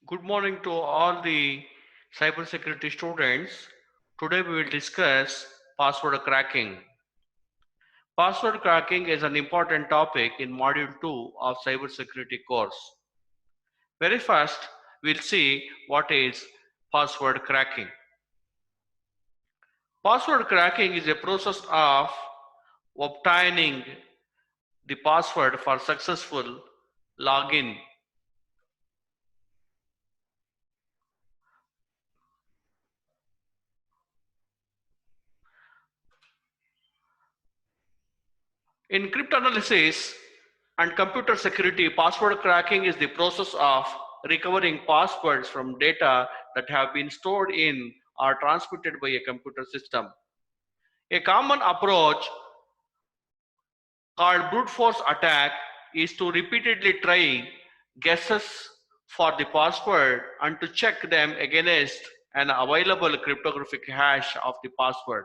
Good morning to all the cybersecurity students. Today we will discuss password cracking. Password cracking is an important topic in Module 2 of cybersecurity course. Very first, we'll see what is password cracking. Password cracking is a process of obtaining the password for successful login. In cryptanalysis and computer security, password cracking is the process of recovering passwords from data that have been stored in or transmitted by a computer system. A common approach called brute force attack is to repeatedly try guesses for the password and to check them against an available cryptographic hash of the password.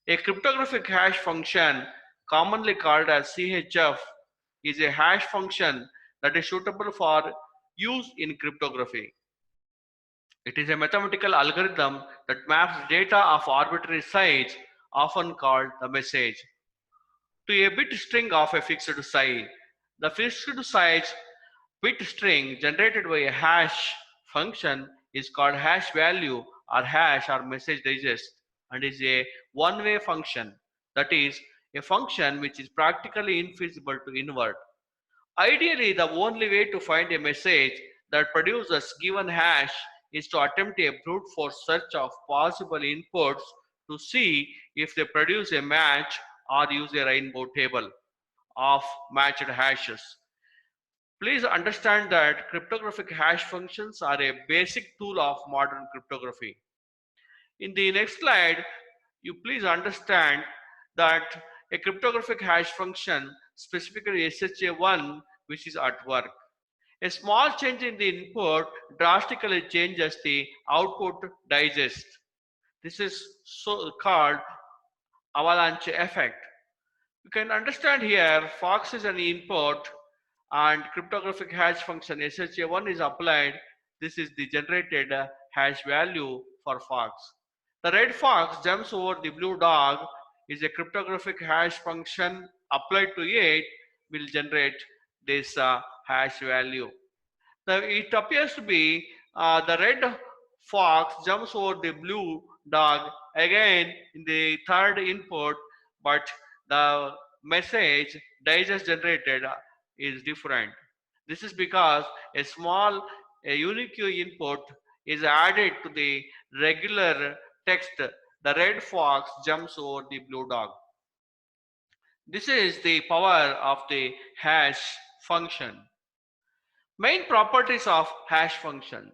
A cryptographic hash function, commonly called as CHF, is a hash function that is suitable for use in cryptography. It is a mathematical algorithm that maps data of arbitrary size, often called the message, to a bit string of a fixed size. The fixed size bit string generated by a hash function is called hash value or hash or message digest and is a one-way function, that is, a function which is practically infeasible to invert. Ideally, the only way to find a message that produces given hash is to attempt a brute force search of possible inputs to see if they produce a match or use a rainbow table of matched hashes. Please understand that cryptographic hash functions are a basic tool of modern cryptography. In the next slide, you please understand that a cryptographic hash function, specifically SHA-1, which is at work. A small change in the input drastically changes the output digest. This is so called avalanche effect. You can understand here Fox is an input and cryptographic hash function SHA-1 is applied. This is the generated hash value for Fox. The red fox jumps over the blue dog is a cryptographic hash function applied to it will generate this hash value. It appears to be the red fox jumps over the blue dog again in the third input, but the message digest generated is different. This is because a unique input is added to the regular text. The red fox jumps over the blue dog. This is the power of the hash function. Main properties of hash function.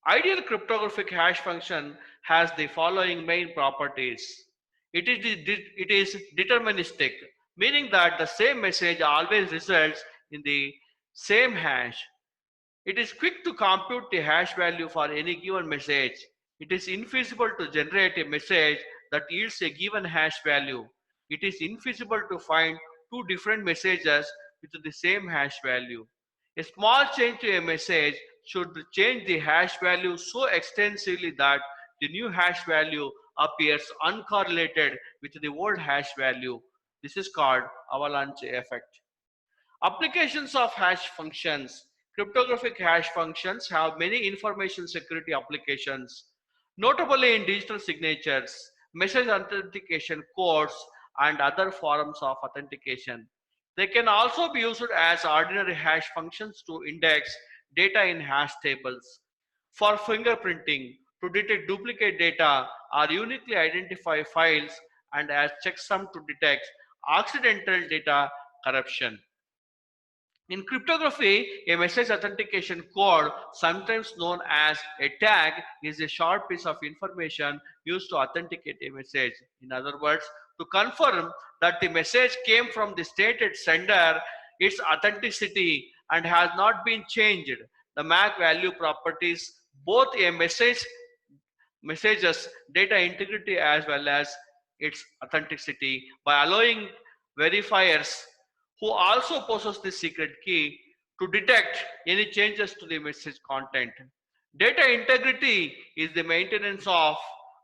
Ideal cryptographic hash function has the following main properties. It is deterministic, meaning that the same message always results in the same hash. It is quick to compute the hash value for any given message. It is infeasible to generate a message that yields a given hash value. It is infeasible to find two different messages with the same hash value. A small change to a message should change the hash value so extensively that the new hash value appears uncorrelated with the old hash value. This is called avalanche effect. Applications of hash functions. Cryptographic hash functions have many information security applications, notably in digital signatures, message authentication codes, and other forms of authentication. They can also be used as ordinary hash functions to index data in hash tables, for fingerprinting, to detect duplicate data or uniquely identify files, and as checksum to detect accidental data corruption. In cryptography, a message authentication code, sometimes known as a tag, is a short piece of information used to authenticate a message. In other words, to confirm that the message came from the stated sender, its authenticity, and has not been changed. The MAC value properties both a message's data integrity as well as its authenticity by allowing verifiers who also possess the secret key to detect any changes to the message content. Data integrity is the maintenance of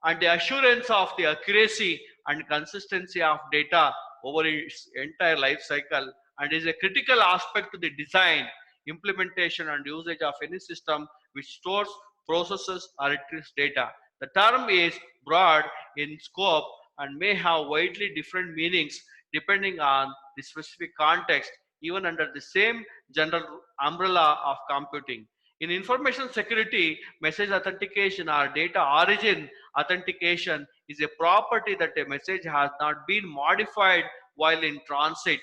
and the assurance of the accuracy and consistency of data over its entire life cycle, and is a critical aspect to the design, implementation, and usage of any system which stores, processes, or retrieves data. The term is broad in scope and may have widely different meanings depending on the specific context, even under the same general umbrella of computing. In information security, message authentication or data origin authentication is a property that a message has not been modified while in transit,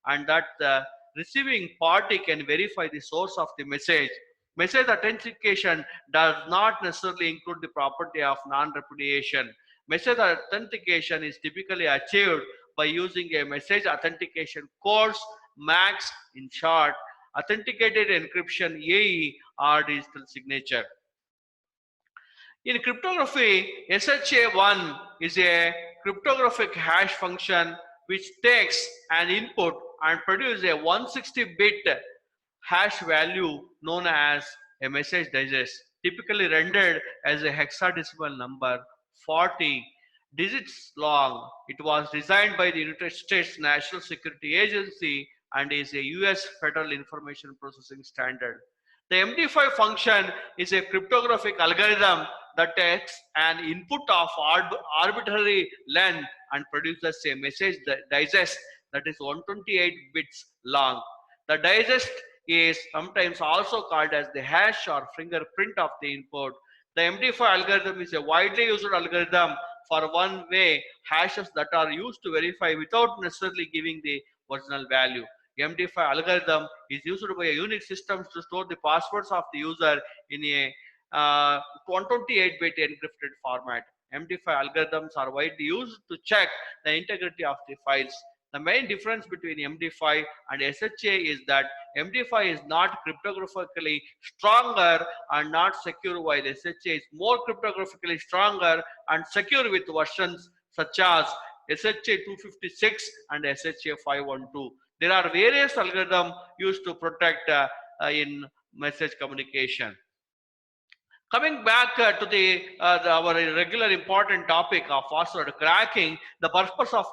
and that the receiving party can verify the source of the message. Message authentication does not necessarily include the property of non-repudiation. Message authentication is typically achieved by using a message authentication course, MAX in short, authenticated encryption AE, or digital signature. In cryptography, SHA-1 is a cryptographic hash function which takes an input and produces a 160-bit hash value known as a message digest, typically rendered as a hexadecimal number 40 digits long. It was designed by the United States National Security Agency and is a US Federal Information Processing Standard. The MD5 function is a cryptographic algorithm that takes an input of arbitrary length and produces a message digest that is 128 bits long. The digest is sometimes also called as the hash or fingerprint of the input. The MD5 algorithm is a widely used algorithm for one-way hashes that are used to verify without necessarily giving the original value. MD5 algorithm is used by Unix systems to store the passwords of the user in a 128-bit encrypted format. MD5 algorithms are widely used to check the integrity of the files. The main difference between MD5 and SHA is that MD5 is not cryptographically stronger and not secure, while SHA is more cryptographically stronger and secure with versions such as SHA 256 and SHA 512. There are various algorithms used to protect in message communication. Coming back to our regular important topic of password cracking, the purpose of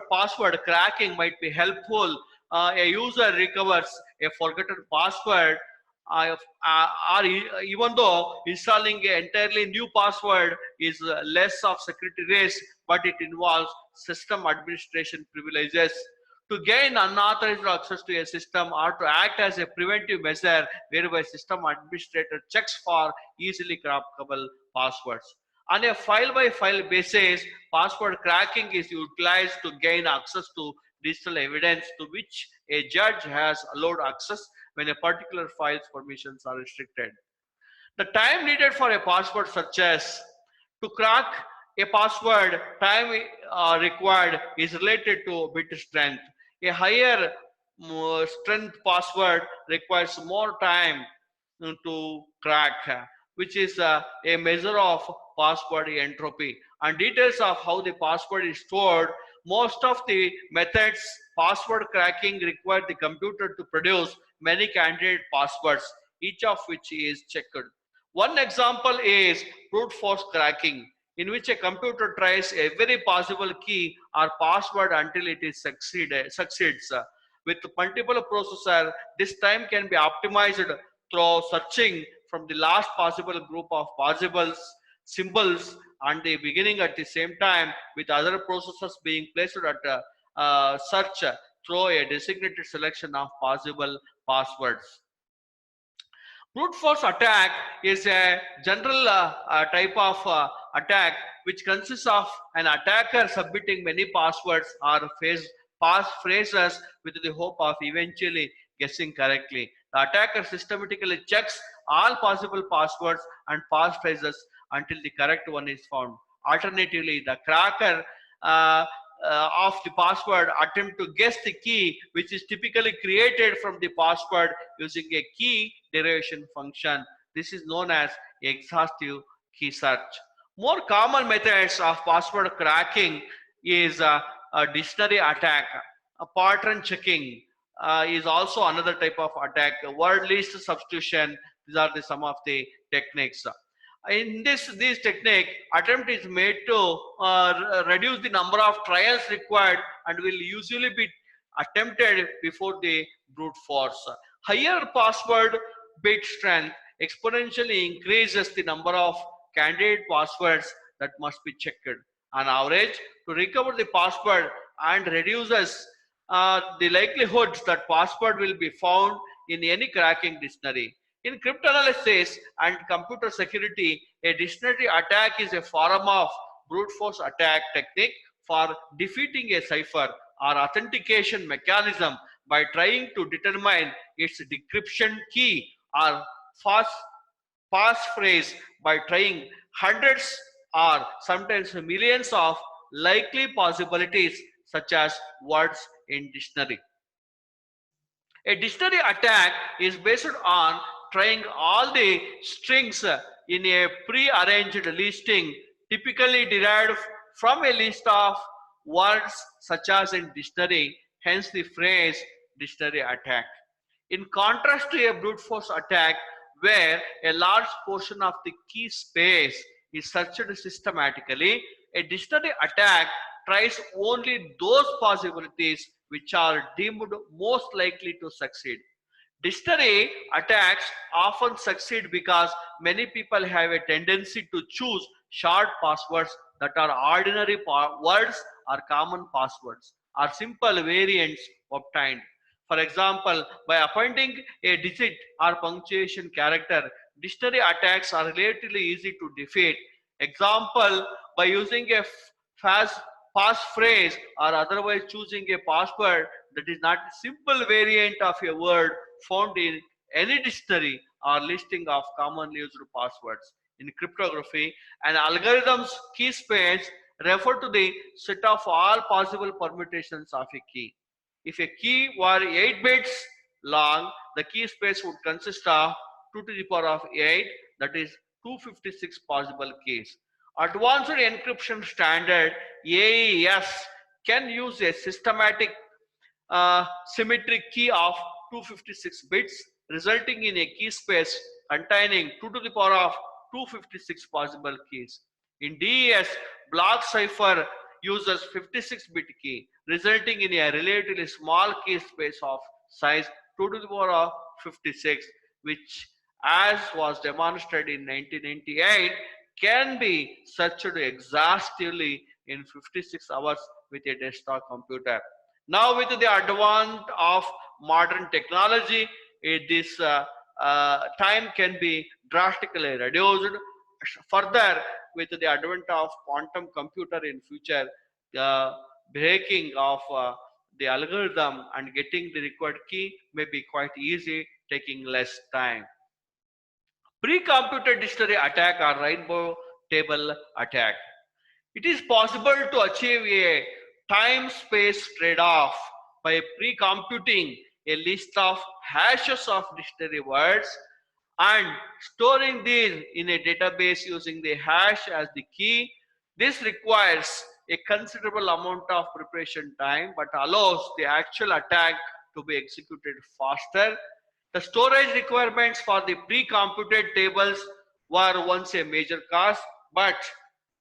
password cracking might be helpful. A user recovers a forgotten password, even though installing an entirely new password is less of security risk, but it involves system administration privileges. To gain unauthorized access to a system or to act as a preventive measure whereby system administrator checks for easily crackable passwords. On a file-by-file basis, password cracking is utilized to gain access to digital evidence to which a judge has allowed access when a particular file's permissions are restricted. The time needed for a password searches to crack a password, time required is related to bit strength. A higher strength password requires more time to crack, which is a measure of password entropy. And details of how the password is stored. Most of the methods password cracking require the computer to produce many candidate passwords, each of which is checked. One example is brute force cracking, in which a computer tries every possible key or password until it is succeeds. With multiple processor, this time can be optimized through searching from the last possible group of possible symbols and the beginning at the same time, with other processors being placed at search through a designated selection of possible passwords. Brute force attack is a general type of attack which consists of an attacker submitting many passwords or phrases with the hope of eventually guessing correctly. The attacker systematically checks all possible passwords and passphrases until the correct one is found. Alternatively, the cracker uh, of the password attempt to guess the key, which is typically created from the password using a key derivation function. This is known as exhaustive key search. More common methods of password cracking is a dictionary attack. A pattern checking is also another type of attack. Word list substitution, These are the some of the techniques. In this technique, attempt is made to reduce the number of trials required and will usually be attempted before the brute force. Higher password bit strength exponentially increases the number of candidate passwords that must be checked. On average, to recover the password and reduces the likelihood that password will be found in any cracking dictionary. In cryptanalysis and computer security, a dictionary attack is a form of brute force attack technique for defeating a cipher or authentication mechanism by trying to determine its decryption key or fast passphrase by trying hundreds or sometimes millions of likely possibilities such as words in dictionary. A dictionary attack is based on trying all the strings in a pre-arranged listing, typically derived from a list of words such as in dictionary, hence the phrase dictionary attack. In contrast to a brute force attack, where a large portion of the key space is searched systematically, a dictionary attack tries only those possibilities which are deemed most likely to succeed. Dictionary attacks often succeed because many people have a tendency to choose short passwords that are ordinary words or common passwords or simple variants obtained. For example, by appointing a digit or punctuation character, dictionary attacks are relatively easy to defeat. Example, by using a fast passphrase or otherwise choosing a password that is not a simple variant of a word found in any dictionary or listing of commonly used passwords. In cryptography, an algorithm's key space refer to the set of all possible permutations of a key. If a key were 8 bits long, the key space would consist of 2 to the power of 8, that is 256 possible keys. Advanced encryption standard AES can use a systematic symmetric key of 256 bits, resulting in a key space containing 2 to the power of 256 possible keys. In DES, block cipher uses 56-bit key, resulting in a relatively small key space of size 2 to the power of 56, which, as was demonstrated in 1998, can be searched exhaustively in 56 hours with a desktop computer. Now, with the advent of modern technology, this time can be drastically reduced. Further, with the advent of quantum computer in future, the breaking of the algorithm and getting the required key may be quite easy, taking less time. Pre-computed dictionary attack or rainbow table attack. It is possible to achieve a time-space trade-off by pre-computing a list of hashes of dictionary words and storing these in a database using the hash as the key. This requires a considerable amount of preparation time but allows the actual attack to be executed faster. The storage requirements for the pre-computed tables were once a major cost, but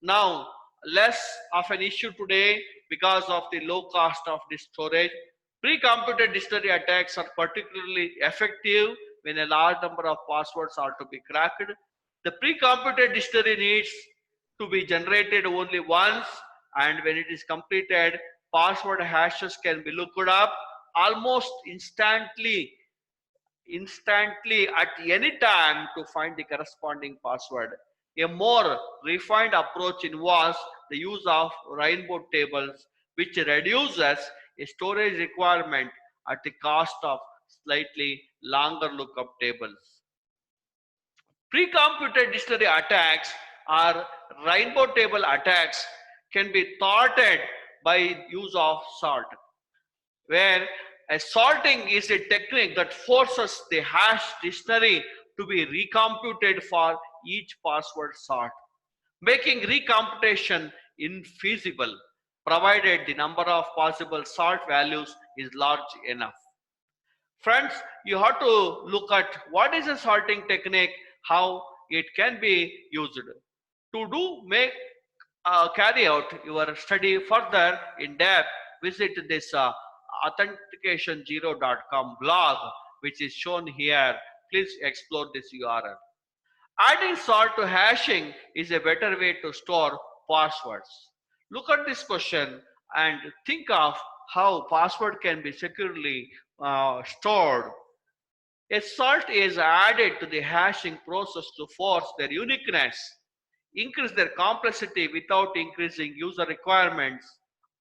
now less of an issue today because of the low cost of the storage. Pre-computed dictionary attacks are particularly effective when a large number of passwords are to be cracked. The pre-computed dictionary needs to be generated only once, and when it is completed, password hashes can be looked up almost instantly at any time to find the corresponding password. A more refined approach involves the use of rainbow tables, which reduces a storage requirement at the cost of slightly longer lookup tables. Pre-computed dictionary attacks or rainbow table attacks can be thwarted by use of sort, where a sorting is a technique that forces the hash dictionary to be recomputed for each password sort, making recomputation infeasible provided the number of possible sort values is large enough. Friends, you have to look at what is a sorting technique, how it can be used. To do make carry out your study further in depth, visit this authentication0.com blog, which is shown here. Please explore this URL. Adding salt to hashing is a better way to store passwords. Look at this question and think of how password can be securely stored. A salt is added to the hashing process to force their uniqueness, increase their complexity without increasing user requirements,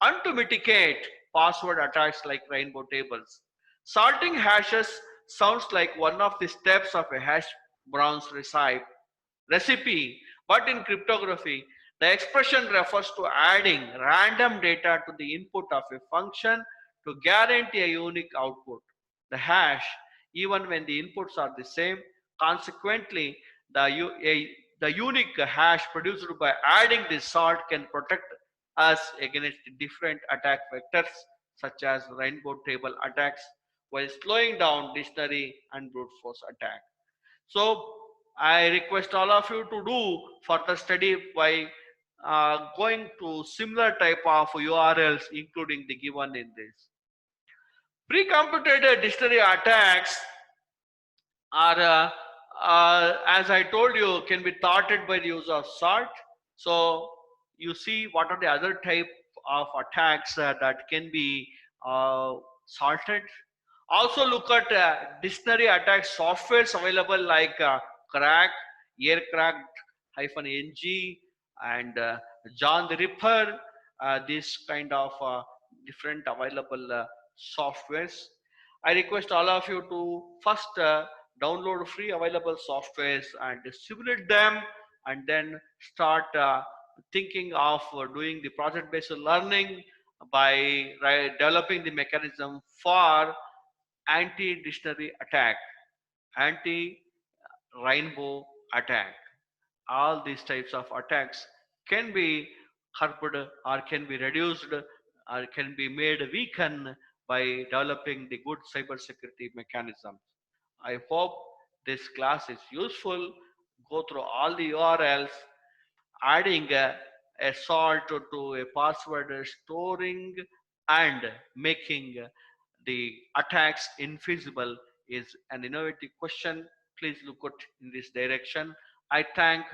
and to mitigate password attacks like rainbow tables. Salting hashes sounds like one of the steps of a hash brown's recipe, but in cryptography, the expression refers to adding random data to the input of a function to guarantee a unique output. The hash, even when the inputs are the same, consequently, the unique hash produced by adding this salt can protect us against different attack vectors such as rainbow table attacks while slowing down dictionary and brute force attack. So I request all of you to do further study by going to similar type of URLs including the given in this. Pre-computed dictionary attacks are, as I told you, can be thwarted by the use of salt. So you see what are the other type of attacks that can be uh, salted. Also look at dictionary attack softwares available like Crack, Aircracked-ng, and John the Ripper. This kind of different available softwares. I request all of you to first download free available softwares and simulate them, and then start thinking of doing the project based learning by developing the mechanism for anti dictionary attack, anti rainbow attack. All these types of attacks can be curbed or can be reduced or can be made weaken by developing the good cybersecurity mechanisms. I hope this class is useful. Go through all the URLs, adding a salt to a password, storing and making the attacks invisible is an innovative question. Please look at in this direction. I thank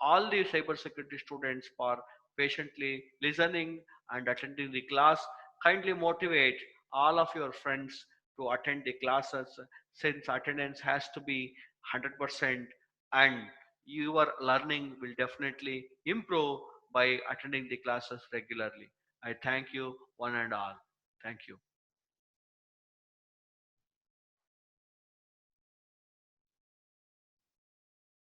all the cybersecurity students for patiently listening and attending the class. Kindly motivate all of your friends to attend the classes since attendance has to be 100% and your learning will definitely improve by attending the classes regularly. I thank you one and all. Thank you.